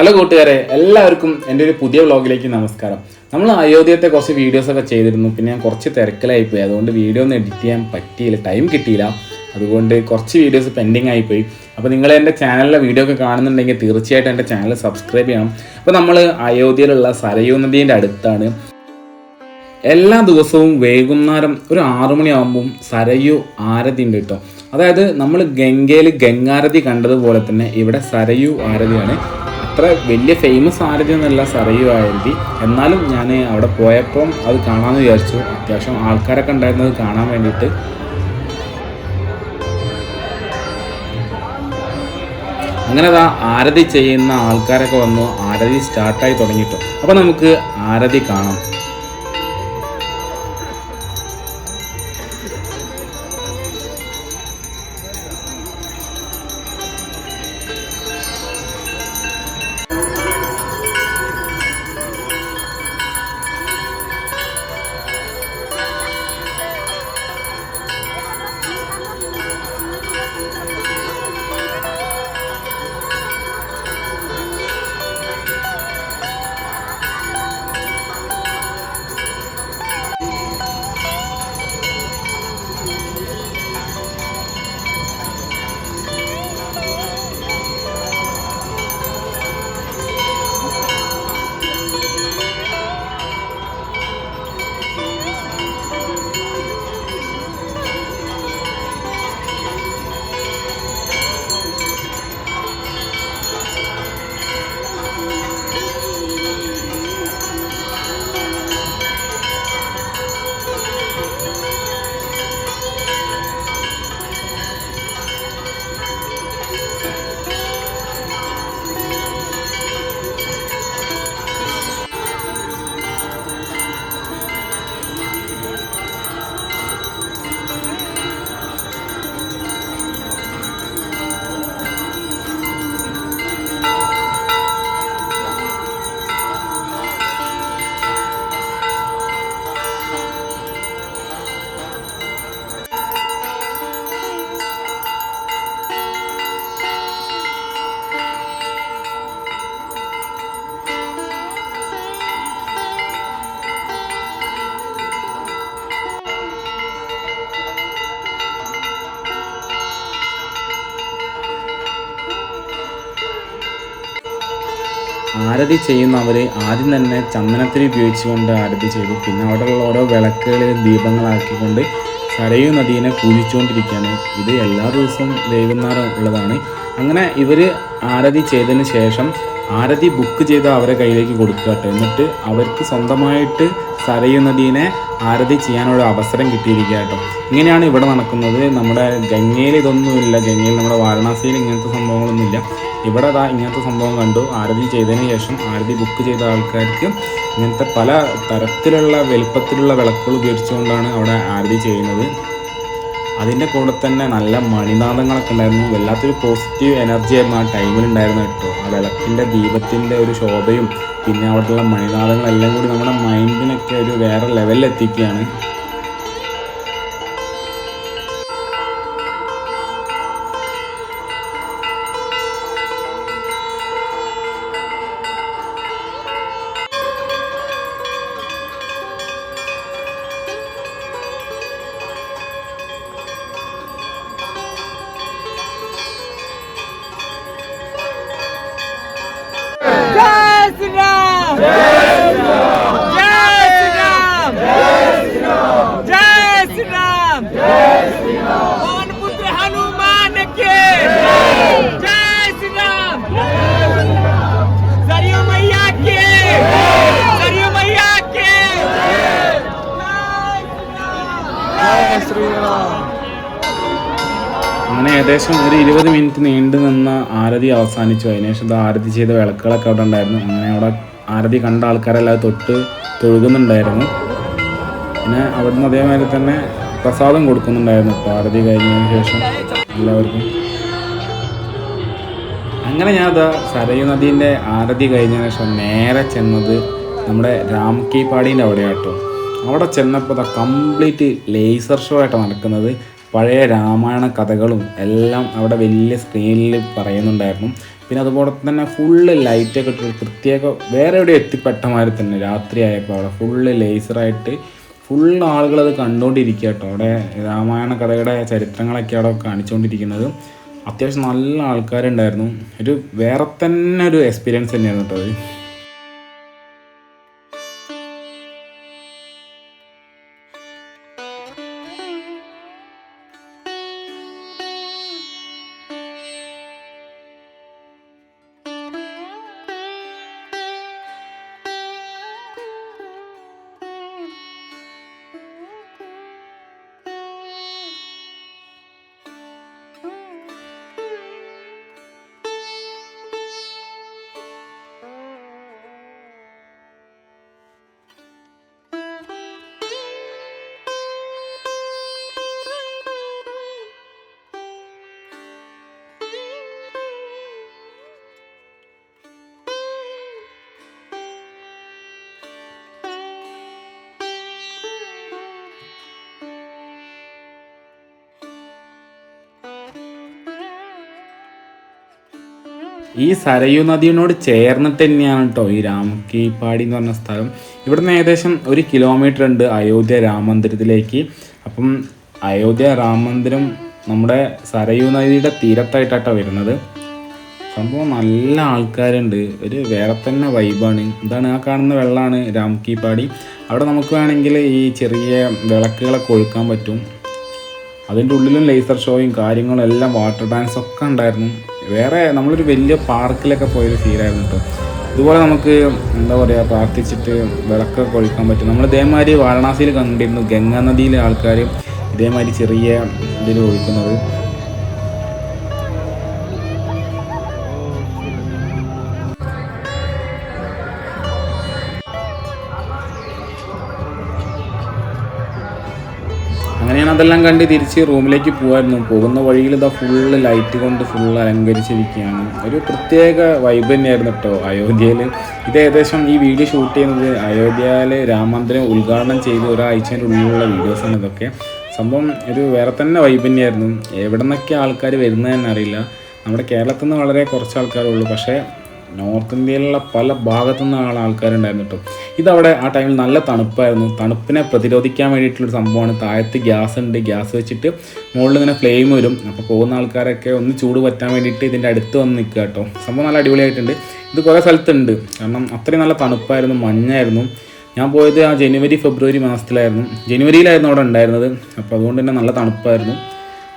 Hello കൂട്ടുകാരെ, എല്ലാവർക്കും എൻ്റെ ഒരു പുതിയ വ്ളോഗിലേക്ക് നമസ്കാരം. നമ്മൾ അയോധ്യത്തെ കുറച്ച് വീഡിയോസൊക്കെ ചെയ്തിരുന്നു. പിന്നെ ഞാൻ കുറച്ച് തിരക്കിലായിപ്പോയി, അതുകൊണ്ട് വീഡിയോ ഒന്നും എഡിറ്റ് ചെയ്യാൻ പറ്റിയില്ല, ടൈം കിട്ടിയില്ല. അതുകൊണ്ട് കുറച്ച് വീഡിയോസ് പെൻഡിങ് ആയിപ്പോയി. അപ്പോൾ നിങ്ങൾ എൻ്റെ ചാനലിലെ വീഡിയോ ഒക്കെ കാണുന്നുണ്ടെങ്കിൽ തീർച്ചയായിട്ടും എൻ്റെ ചാനൽ സബ്സ്ക്രൈബ് ചെയ്യണം. അപ്പോൾ നമ്മൾ അയോധ്യയിലുള്ള സരയൂ നദീൻ്റെ അടുത്താണ്. എല്ലാ ദിവസവും വൈകുന്നേരം ഒരു 6 മണിയാകുമ്പം സരയൂ ആരതി ഉണ്ട് കേട്ടോ. അതായത് നമ്മൾ ഗംഗയിൽ ഗംഗാരതി കണ്ടതുപോലെ തന്നെ ഇവിടെ സരയൂ ആരതിയാണ്. അത്ര വലിയ ഫേമസ് ആരതി എന്നല്ല സരയൂ ആരതി, എന്നാലും ഞാൻ അവിടെ പോയപ്പം അത് കാണാമെന്ന് വിചാരിച്ചു. അത്യാവശ്യം ആൾക്കാരൊക്കെ ഉണ്ടായിരുന്നത് കാണാൻ വേണ്ടിയിട്ട്. അങ്ങനെ ആരതി ചെയ്യുന്ന ആൾക്കാരൊക്കെ വന്നു, ആരതി സ്റ്റാർട്ടായി തുടങ്ങിയിട്ടു. അപ്പോൾ നമുക്ക് ആരതി കാണാം. ആരതി ചെയ്യുന്നവർ ആദ്യം തന്നെ ചന്ദനത്തിരി ഉപയോഗിച്ചുകൊണ്ട് ആരതി ചെയ്തു. പിന്നെ അവിടെയുള്ള ഓരോ വിളക്കുകളിൽ ദീപങ്ങളാക്കിക്കൊണ്ട് സരയൂ നദീനെ പൂജിച്ചുകൊണ്ടിരിക്കുകയാണ്. ഇത് എല്ലാ ദിവസവും വൈകുന്നേരം ഉള്ളതാണ്. അങ്ങനെ ഇവർ ആരതി ചെയ്തതിന് ശേഷം ആരതി ബുക്ക് ചെയ്ത് അവരെ കയ്യിലേക്ക് കൊടുക്കുക കേട്ടോ. എന്നിട്ട് അവർക്ക് സ്വന്തമായിട്ട് സരയൂ നദീനെ ആരതി ചെയ്യാനുള്ള അവസരം കിട്ടിയിരിക്കുക കേട്ടോ. ഇങ്ങനെയാണ് ഇവിടെ നടക്കുന്നത്. നമ്മുടെ ഗംഗയിൽ ഇതൊന്നുമില്ല. ഗംഗയിൽ നമ്മുടെ വാരണാസിയിൽ ഇങ്ങനത്തെ സംഭവങ്ങളൊന്നുമില്ല. ഇവിടെ ഇങ്ങനത്തെ സംഭവം കണ്ടു. ആരതി ചെയ്തതിന് ശേഷം ആരതി ബുക്ക് ചെയ്ത ആൾക്കാർക്ക് ഇങ്ങനത്തെ പല തരത്തിലുള്ള വലുപ്പത്തിലുള്ള വിളക്കുകൾ ഉപയോഗിച്ചുകൊണ്ടാണ് അവിടെ ആരതി ചെയ്യുന്നത്. അതിൻ്റെ കൂടെ തന്നെ നല്ല മണിനാദങ്ങളൊക്കെ ഉണ്ടായിരുന്നു. വല്ലാത്തൊരു പോസിറ്റീവ് എനർജി ആയിരുന്നു ആ ടൈമിലുണ്ടായിരുന്നു കേട്ടോ. ആ വിളക്കിൻ്റെ ദീപത്തിൻ്റെ ഒരു ശോഭയും പിന്നെ അവിടെയുള്ള മണിനാദങ്ങളെല്ലാം കൂടി നമ്മുടെ മൈൻഡിനൊക്കെ ഒരു വേറെ ലെവലിൽ എത്തിക്കുകയാണ്. അങ്ങനെ ഏകദേശം ഒരു 20 മിനിറ്റ് നീണ്ടു നിന്ന ആരതി അവസാനിച്ചു. അതിനുശേഷം ആരതി ചെയ്ത വിളക്കുകളൊക്കെ അവിടെ ഉണ്ടായിരുന്നു. അങ്ങനെ അവിടെ ആരതി കണ്ട ആൾക്കാരെല്ലാം തൊഴുകുന്നുണ്ടായിരുന്നു. പിന്നെ അവിടുന്ന് അതേമാതിരി തന്നെ പ്രസാദം കൊടുക്കുന്നുണ്ടായിരുന്നു ഇപ്പോൾ ആരതി കഴിഞ്ഞതിന് ശേഷം എല്ലാവർക്കും. അങ്ങനെ ഞാൻ സരയൂ നദീൻ്റെ ആരതി കഴിഞ്ഞതിന് ശേഷം നേരെ ചെന്നത് നമ്മുടെ രാംകി പാടീൻ്റെ അവിടെയാണ് കേട്ടോ. അവിടെ ചെന്നപ്പോൾ കംപ്ലീറ്റ് ലേസർ ഷോ ആയിട്ടാണ് നടക്കുന്നത്. പഴയ രാമായണ കഥകളും എല്ലാം അവിടെ വലിയ സ്ക്രീനിൽ പറയുന്നുണ്ടായിരുന്നു. പിന്നെ അതുപോലെ തന്നെ ഫുള്ള് ലൈറ്റൊക്കെ ഇട്ട് പ്രത്യേക വേറെ എവിടെ എത്തിപ്പെട്ട മാതിരി തന്നെ രാത്രിയായപ്പോൾ അവിടെ ഫുള്ള് ലേസറായിട്ട് ഫുള്ള് ആളുകളത് കണ്ടുകൊണ്ടിരിക്കുക കേട്ടോ. അവിടെ രാമായണ കഥയുടെ ചരിത്രങ്ങളൊക്കെ അവിടെ കാണിച്ചുകൊണ്ടിരിക്കുന്നത്. അത്യാവശ്യം നല്ല ആൾക്കാരുണ്ടായിരുന്നു. ഒരു വേറെ തന്നെ ഒരു എക്സ്പീരിയൻസ് തന്നെയായിരുന്നു കേട്ടോ അത്. ഈ സരയൂ നദിയോട് ചേർന്നിട്ട് തന്നെയാണ് കേട്ടോ ഈ രാംകിപാടി എന്ന് പറഞ്ഞ സ്ഥലം. ഇവിടുന്ന് ഏകദേശം 1 കിലോമീറ്റർ ഉണ്ട് അയോധ്യ രാമമന്ദിരത്തിലേക്ക്. അപ്പം അയോധ്യ രാമമന്ദിരം നമ്മുടെ സരയൂ നദിയുടെ തീരത്തായിട്ടാട്ടോ വരുന്നത്. സംഭവം നല്ല ആൾക്കാരുണ്ട്, ഒരു വേറെ തന്നെ വൈബാണ്. ഇതാണ് ആ കാണുന്ന വെള്ളമാണ് രാംകിപാടി. അവിടെ നമുക്ക് വേണമെങ്കിൽ ഈ ചെറിയ വിളക്കുകളൊക്കെ ഒഴുക്കാൻ പറ്റും. അതിൻ്റെ ഉള്ളിലും ലേസർ ഷോയും കാര്യങ്ങളും എല്ലാം വാട്ടർ ഡാൻസ് ഒക്കെ ഉണ്ടായിരുന്നു. വേറെ നമ്മളൊരു വലിയ പാർക്കിലൊക്കെ പോയൊരു ഫീലായിരുന്നു കേട്ടോ. ഇതുപോലെ നമുക്ക് എന്താ പറയുക പ്രാർത്ഥിച്ചിട്ട് വിളക്കൊക്കെ ഒഴിക്കാൻ പറ്റും. നമ്മൾ ഇതേമാതിരി വാരണാസിയിൽ കണ്ടിരുന്നു ഗംഗാ നദിയിലെ ആൾക്കാർ ഇതേമാതിരി ചെറിയ ഇതിൽ ഒഴിക്കുന്നത്. അങ്ങനെ ഞാൻ അതെല്ലാം കണ്ട് തിരിച്ച് റൂമിലേക്ക് പോകുമായിരുന്നു. പോകുന്ന വഴിയിൽ ഇതാ ഫുള്ള് ലൈറ്റ് കൊണ്ട് ഫുള്ള് അലങ്കരിച്ചിരിക്കുകയാണ്. ഒരു പ്രത്യേക വൈബ് തന്നെയായിരുന്നു കേട്ടോ അയോധ്യയിൽ. ഇത് ഏകദേശം ഈ വീഡിയോ ഷൂട്ട് ചെയ്യുന്നത് അയോധ്യയിൽ രാമമന്ദിരം ഉദ്ഘാടനം ചെയ്ത് ഒരാഴ്ചൻ്റെ ഉള്ളിലുള്ള വീഡിയോസാണ് ഇതൊക്കെ. സംഭവം ഒരു വേറെ തന്നെ വൈബ് തന്നെയായിരുന്നു. എവിടെ നിന്നൊക്കെ ആൾക്കാർ വരുന്നത് തന്നെ അറിയില്ല. നമ്മുടെ കേരളത്തിൽ നിന്ന് വളരെ കുറച്ച് ആൾക്കാരുള്ളൂ, പക്ഷേ നോർത്ത് ഇന്ത്യയിലുള്ള പല ഭാഗത്തു നിന്നുള്ള ആൾക്കാരുണ്ടായിരുന്നു കേട്ടോ. ഇതവിടെ ആ ടൈമിൽ നല്ല തണുപ്പായിരുന്നു. തണുപ്പിനെ പ്രതിരോധിക്കാൻ വേണ്ടിയിട്ടുള്ളൊരു സംഭവമാണ്. താഴത്ത് ഗ്യാസ് ഉണ്ട്, ഗ്യാസ് വെച്ചിട്ട് മുകളിൽ ഇങ്ങനെ ഫ്ലെയിം വരും. അപ്പോൾ പോകുന്ന ആൾക്കാരൊക്കെ ഒന്ന് ചൂട് പറ്റാൻ വേണ്ടിയിട്ട് ഇതിൻ്റെ അടുത്ത് വന്ന് നിൽക്കുക കേട്ടോ. സംഭവം നല്ല അടിപൊളിയായിട്ടുണ്ട്. ഇത് കുറേ സ്ഥലത്തുണ്ട്, കാരണം അത്രയും നല്ല തണുപ്പായിരുന്നു, മഞ്ഞായിരുന്നു. ഞാൻ പോയത് ആ ജനുവരി ഫെബ്രുവരി മാസത്തിലായിരുന്നു, ജനുവരിയിലായിരുന്നു അവിടെ ഉണ്ടായിരുന്നത്. അപ്പോൾ അതുകൊണ്ട് തന്നെ നല്ല തണുപ്പായിരുന്നു.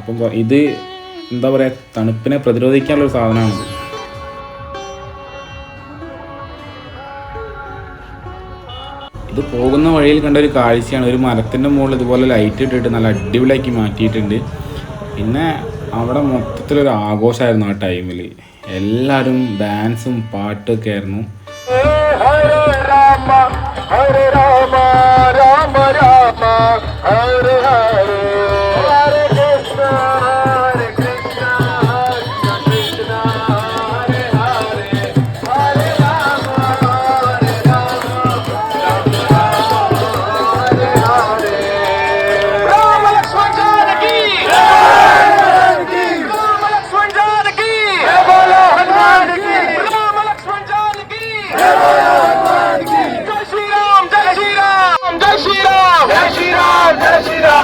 അപ്പം ഇത് എന്താ പറയുക, തണുപ്പിനെ പ്രതിരോധിക്കാനുള്ളൊരു സാധനമാണിത്. ഇത് പോകുന്ന വഴിയിൽ കണ്ട ഒരു കാഴ്ചയാണ്. ഒരു മരത്തിൻ്റെ മുകളിൽ ഇതുപോലെ ലൈറ്റ് ഇട്ടിട്ട് നല്ല അടിപൊളിയാക്കി മാറ്റിയിട്ടുണ്ട്. പിന്നെ അവിടെ മൊത്തത്തിലൊരു ആഘോഷമായിരുന്നു ആ ടൈമിൽ. എല്ലാവരും ഡാൻസും പാട്ടൊക്കെ ആയിരുന്നു. Jai Shri Ram!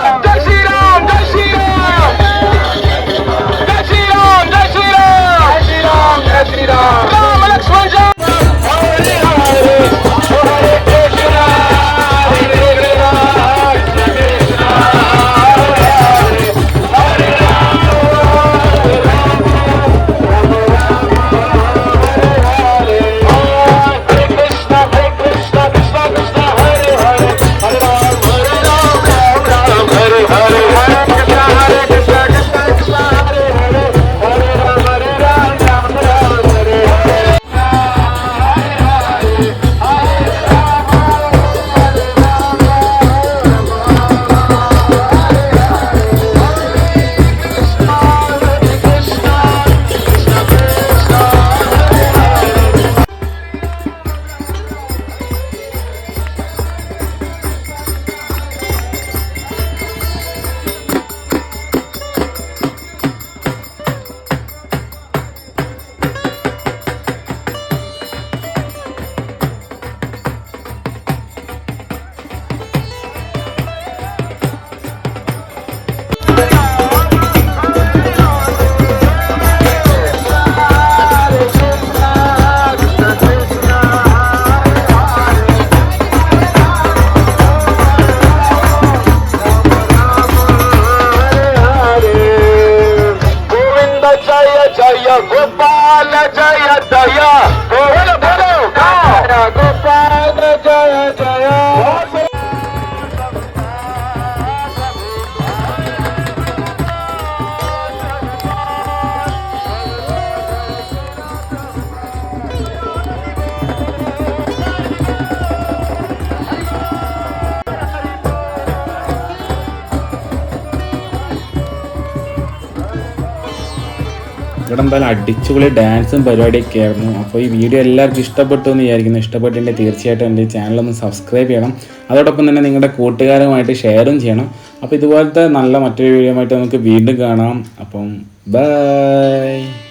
ഇവിടെ എന്തായാലും അടിച്ചുപൊളി ഡാൻസും പരിപാടിയൊക്കെ ആയിരുന്നു. അപ്പോൾ ഈ വീഡിയോ എല്ലാവർക്കും ഇഷ്ടപ്പെട്ടു എന്ന് വിചാരിക്കുന്നു. ഇഷ്ടപ്പെട്ടിട്ടുണ്ടെങ്കിൽ തീർച്ചയായിട്ടും എൻ്റെ ചാനലൊന്ന് സബ്സ്ക്രൈബ് ചെയ്യണം. അതോടൊപ്പം തന്നെ നിങ്ങളുടെ കൂട്ടുകാരുമായിട്ട് ഷെയറും ചെയ്യണം. അപ്പോൾ ഇതുപോലത്തെ നല്ല മറ്റൊരു വീഡിയോ ആയിട്ട് നമുക്ക് വീണ്ടും കാണാം. അപ്പം ബൈ.